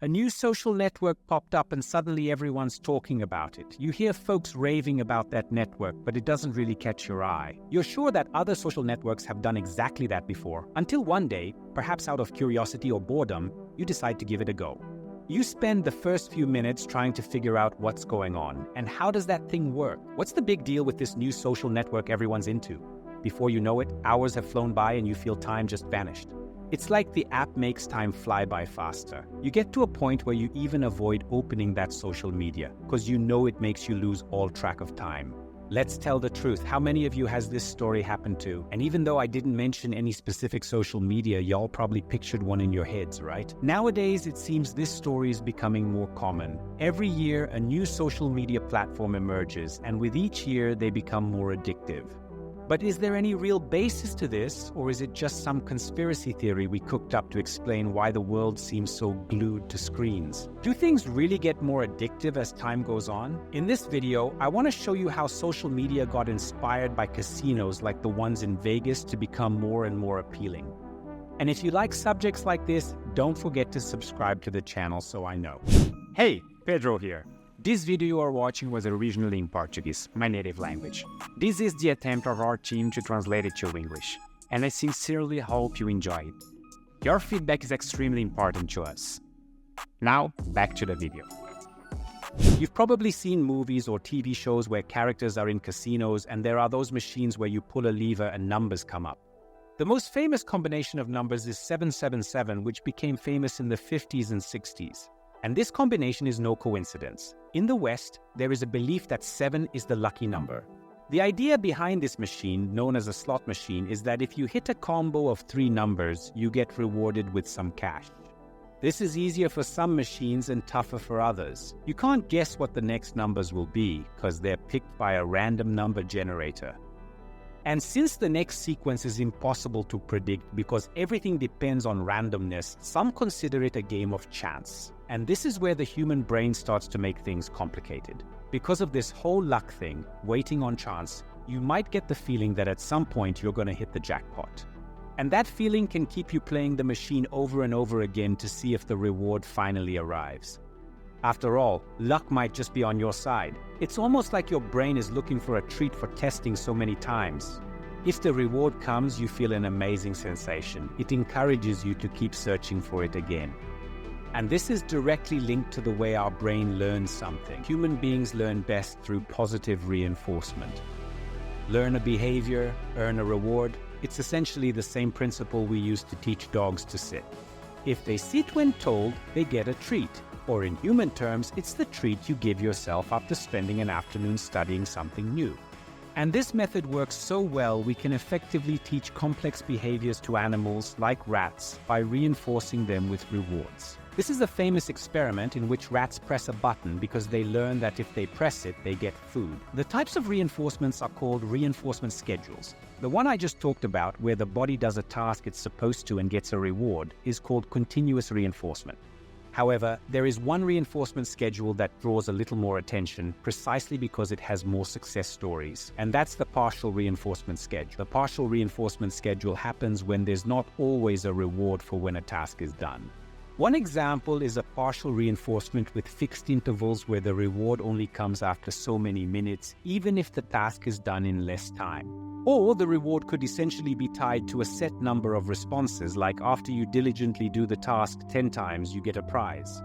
A new social network popped up and suddenly everyone's talking about it. You hear folks raving about that network, but it doesn't really catch your eye. You're sure that other social networks have done exactly that before, until one day, perhaps out of curiosity or boredom, you decide to give it a go. You spend the first few minutes trying to figure out what's going on, and how does that thing work? What's the big deal with this new social network everyone's into? Before you know it, hours have flown by and you feel time just vanished. It's like the app makes time fly by faster. You get to a point where you even avoid opening that social media because you know it makes you lose all track of time. Let's tell the truth. How many of you has this story happened to? And even though I didn't mention any specific social media, y'all probably pictured one in your heads, right? Nowadays, it seems this story is becoming more common. Every year, a new social media platform emerges, and with each year, they become more addictive. But is there any real basis to this, or is it just some conspiracy theory we cooked up to explain why the world seems so glued to screens? Do things really get more addictive as time goes on? In this video, I want to show you how social media got inspired by casinos like the ones in Vegas to become more and more appealing. And if you like subjects like this, don't forget to subscribe to the channel so I know. Hey, Pedro here. This video you are watching was originally in Portuguese, my native language. This is the attempt of our team to translate it to English, and I sincerely hope you enjoy it. Your feedback is extremely important to us. Now, back to the video. You've probably seen movies or TV shows where characters are in casinos and there are those machines where you pull a lever and numbers come up. The most famous combination of numbers is 777, which became famous in the 50s and 60s. And this combination is no coincidence. In the West, there is a belief that 7 is the lucky number. The idea behind this machine, known as a slot machine, is that if you hit a combo of 3 numbers, you get rewarded with some cash. This is easier for some machines and tougher for others. You can't guess what the next numbers will be because they're picked by a random number generator. And since the next sequence is impossible to predict because everything depends on randomness, some consider it a game of chance. And this is where the human brain starts to make things complicated. Because of this whole luck thing, waiting on chance, you might get the feeling that at some point you're going to hit the jackpot. And that feeling can keep you playing the machine over and over again to see if the reward finally arrives. After all, luck might just be on your side. It's almost like your brain is looking for a treat for testing so many times. If the reward comes, you feel an amazing sensation. It encourages you to keep searching for it again. And this is directly linked to the way our brain learns something. Human beings learn best through positive reinforcement. Learn a behavior, earn a reward. It's essentially the same principle we use to teach dogs to sit. If they sit when told, they get a treat. Or in human terms, it's the treat you give yourself after spending an afternoon studying something new. And this method works so well, we can effectively teach complex behaviors to animals like rats by reinforcing them with rewards. This is a famous experiment in which rats press a button because they learn that if they press it, they get food. The types of reinforcements are called reinforcement schedules. The one I just talked about, where the body does a task it's supposed to and gets a reward, is called continuous reinforcement. However, there is one reinforcement schedule that draws a little more attention precisely because it has more success stories, and that's the partial reinforcement schedule. The partial reinforcement schedule happens when there's not always a reward for when a task is done. One example is a partial reinforcement with fixed intervals where the reward only comes after so many minutes, even if the task is done in less time. Or the reward could essentially be tied to a set number of responses, like after you diligently do the task 10 times, you get a prize.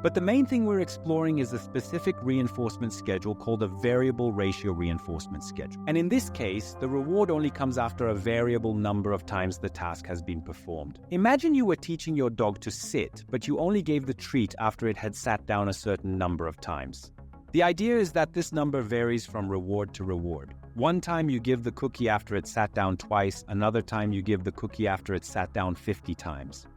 But the main thing we're exploring is a specific reinforcement schedule called a variable ratio reinforcement schedule. And in this case, the reward only comes after a variable number of times the task has been performed. Imagine you were teaching your dog to sit, but you only gave the treat after it had sat down a certain number of times. The idea is that this number varies from reward to reward. One time you give the cookie after it sat down twice, another time you give the cookie after it sat down 50 times.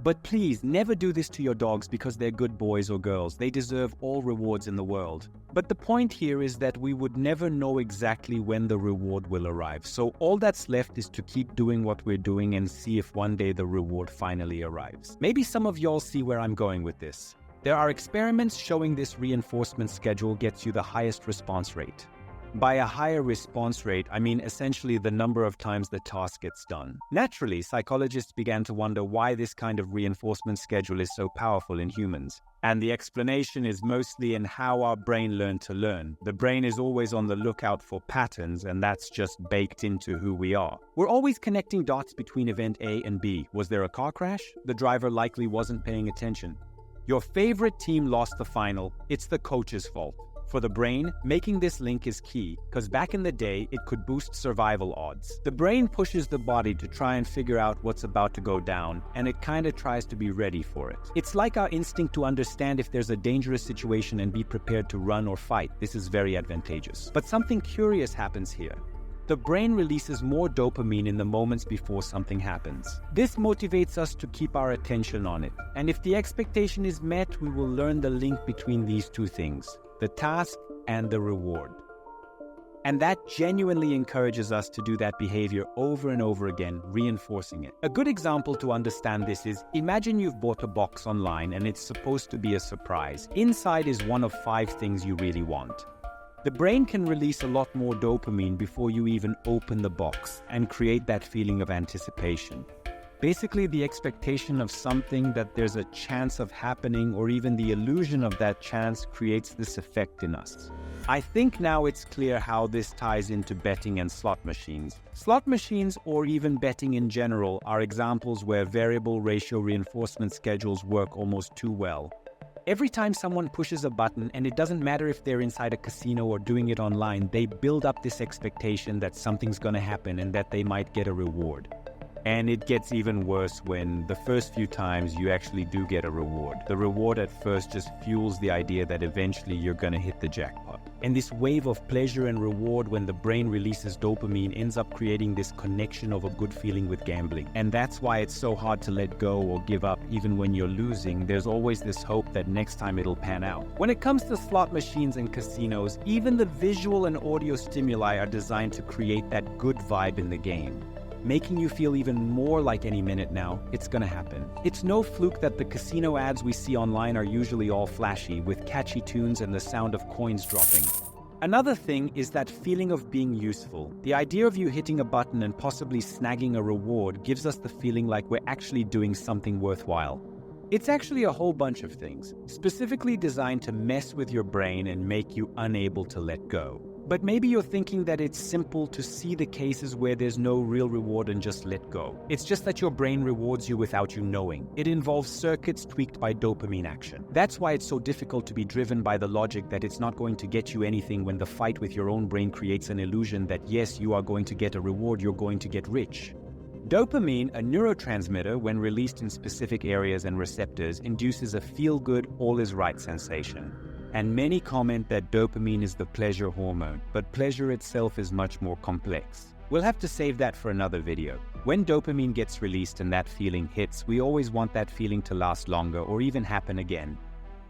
But please, never do this to your dogs because they're good boys or girls. They deserve all rewards in the world. But the point here is that we would never know exactly when the reward will arrive. So all that's left is to keep doing what we're doing and see if one day the reward finally arrives. Maybe some of y'all see where I'm going with this. There are experiments showing this reinforcement schedule gets you the highest response rate. By a higher response rate, I mean essentially the number of times the task gets done. Naturally, psychologists began to wonder why this kind of reinforcement schedule is so powerful in humans. And the explanation is mostly in how our brain learned to learn. The brain is always on the lookout for patterns, and that's just baked into who we are. We're always connecting dots between event A and B. Was there a car crash? The driver likely wasn't paying attention. Your favorite team lost the final. It's the coach's fault. For the brain, making this link is key, because back in the day, it could boost survival odds. The brain pushes the body to try and figure out what's about to go down, and it kind of tries to be ready for it. It's like our instinct to understand if there's a dangerous situation and be prepared to run or fight. This is very advantageous. But something curious happens here. The brain releases more dopamine in the moments before something happens. This motivates us to keep our attention on it. And if the expectation is met, we will learn the link between these two things: the task and the reward. And that genuinely encourages us to do that behavior over and over again, reinforcing it. A good example to understand this is, imagine you've bought a box online and it's supposed to be a surprise. Inside is one of 5 things you really want. The brain can release a lot more dopamine before you even open the box and create that feeling of anticipation. Basically, the expectation of something that there's a chance of happening, or even the illusion of that chance, creates this effect in us. I think now it's clear how this ties into betting and slot machines. Slot machines, or even betting in general, are examples where variable ratio reinforcement schedules work almost too well. Every time someone pushes a button, and it doesn't matter if they're inside a casino or doing it online, they build up this expectation that something's gonna happen and that they might get a reward. And it gets even worse when the first few times you actually do get a reward. The reward at first just fuels the idea that eventually you're gonna hit the jackpot. And this wave of pleasure and reward when the brain releases dopamine ends up creating this connection of a good feeling with gambling. And that's why it's so hard to let go or give up. Even when you're losing, there's always this hope that next time it'll pan out. When it comes to slot machines and casinos, even the visual and audio stimuli are designed to create that good vibe in the game, making you feel even more like any minute now, it's gonna happen. It's no fluke that the casino ads we see online are usually all flashy, with catchy tunes and the sound of coins dropping. Another thing is that feeling of being useful. The idea of you hitting a button and possibly snagging a reward gives us the feeling like we're actually doing something worthwhile. It's actually a whole bunch of things, specifically designed to mess with your brain and make you unable to let go. But maybe you're thinking that it's simple to see the cases where there's no real reward and just let go. It's just that your brain rewards you without you knowing. It involves circuits tweaked by dopamine action. That's why it's so difficult to be driven by the logic that it's not going to get you anything when the fight with your own brain creates an illusion that yes, you are going to get a reward, you're going to get rich. Dopamine, a neurotransmitter, when released in specific areas and receptors, induces a feel-good, all-is-right sensation. And many comment that dopamine is the pleasure hormone, but pleasure itself is much more complex. We'll have to save that for another video. When dopamine gets released and that feeling hits, we always want that feeling to last longer or even happen again.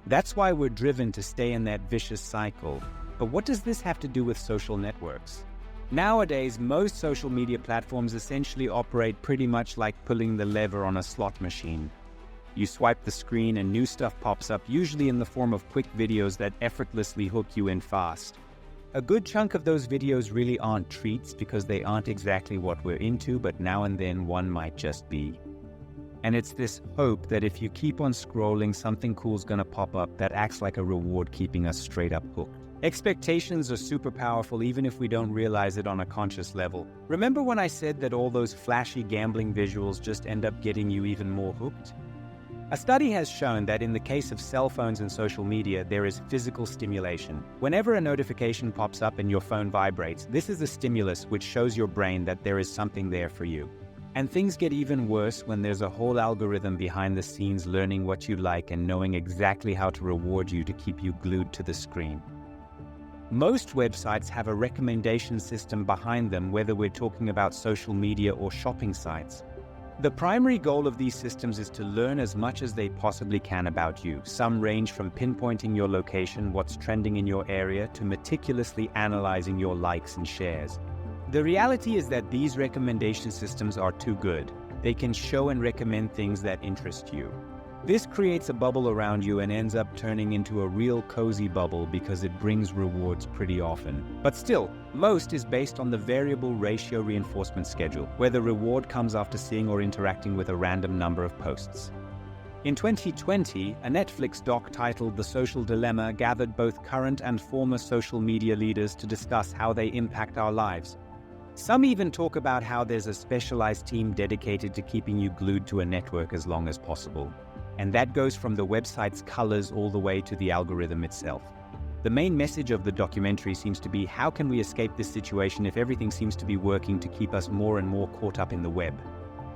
That's why we're driven to stay in that vicious cycle. But what does this have to do with social networks? Nowadays, most social media platforms essentially operate pretty much like pulling the lever on a slot machine. You swipe the screen and new stuff pops up, usually in the form of quick videos that effortlessly hook you in fast. A good chunk of those videos really aren't treats because they aren't exactly what we're into, but now and then one might just be. And it's this hope that if you keep on scrolling, something cool's gonna pop up that acts like a reward, keeping us straight up hooked. Expectations are super powerful even if we don't realize it on a conscious level. Remember when I said that all those flashy gambling visuals just end up getting you even more hooked? A study has shown that in the case of cell phones and social media, there is physical stimulation. Whenever a notification pops up and your phone vibrates, this is a stimulus which shows your brain that there is something there for you. And things get even worse when there's a whole algorithm behind the scenes learning what you like and knowing exactly how to reward you to keep you glued to the screen. Most websites have a recommendation system behind them, whether we're talking about social media or shopping sites. The primary goal of these systems is to learn as much as they possibly can about you. Some range from pinpointing your location, what's trending in your area, to meticulously analyzing your likes and shares. The reality is that these recommendation systems are too good. They can show and recommend things that interest you. This creates a bubble around you and ends up turning into a real cozy bubble because it brings rewards pretty often. But still, most is based on the variable ratio reinforcement schedule, where the reward comes after seeing or interacting with a random number of posts. In 2020, a Netflix doc titled The Social Dilemma gathered both current and former social media leaders to discuss how they impact our lives. Some even talk about how there's a specialized team dedicated to keeping you glued to a network as long as possible. And that goes from the website's colors all the way to the algorithm itself. The main message of the documentary seems to be, how can we escape this situation if everything seems to be working to keep us more and more caught up in the web?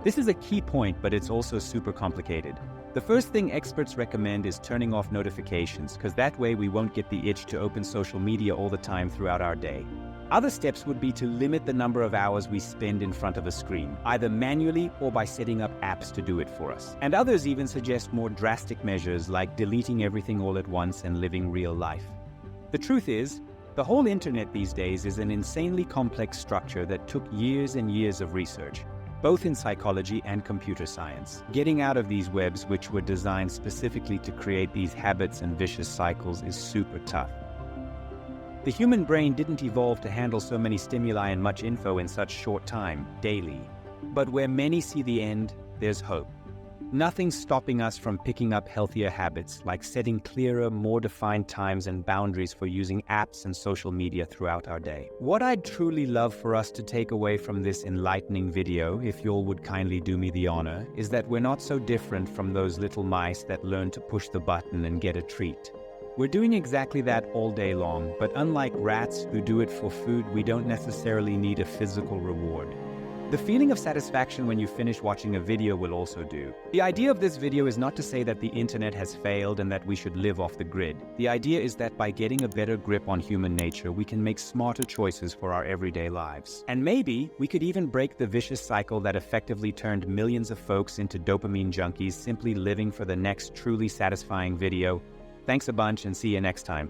This is a key point, but it's also super complicated. The first thing experts recommend is turning off notifications, because that way we won't get the itch to open social media all the time throughout our day. Other steps would be to limit the number of hours we spend in front of a screen, either manually or by setting up apps to do it for us. And others even suggest more drastic measures like deleting everything all at once and living real life. The truth is, the whole internet these days is an insanely complex structure that took years and years of research, both in psychology and computer science. Getting out of these webs, which were designed specifically to create these habits and vicious cycles, is super tough. The human brain didn't evolve to handle so many stimuli and much info in such short time, daily. But where many see the end, there's hope. Nothing's stopping us from picking up healthier habits, like setting clearer, more defined times and boundaries for using apps and social media throughout our day. What I'd truly love for us to take away from this enlightening video, if y'all would kindly do me the honor, is that we're not so different from those little mice that learn to push the button and get a treat. We're doing exactly that all day long, but unlike rats who do it for food, we don't necessarily need a physical reward. The feeling of satisfaction when you finish watching a video will also do. The idea of this video is not to say that the internet has failed and that we should live off the grid. The idea is that by getting a better grip on human nature, we can make smarter choices for our everyday lives. And maybe we could even break the vicious cycle that effectively turned millions of folks into dopamine junkies simply living for the next truly satisfying video. Thanks a bunch and see you next time.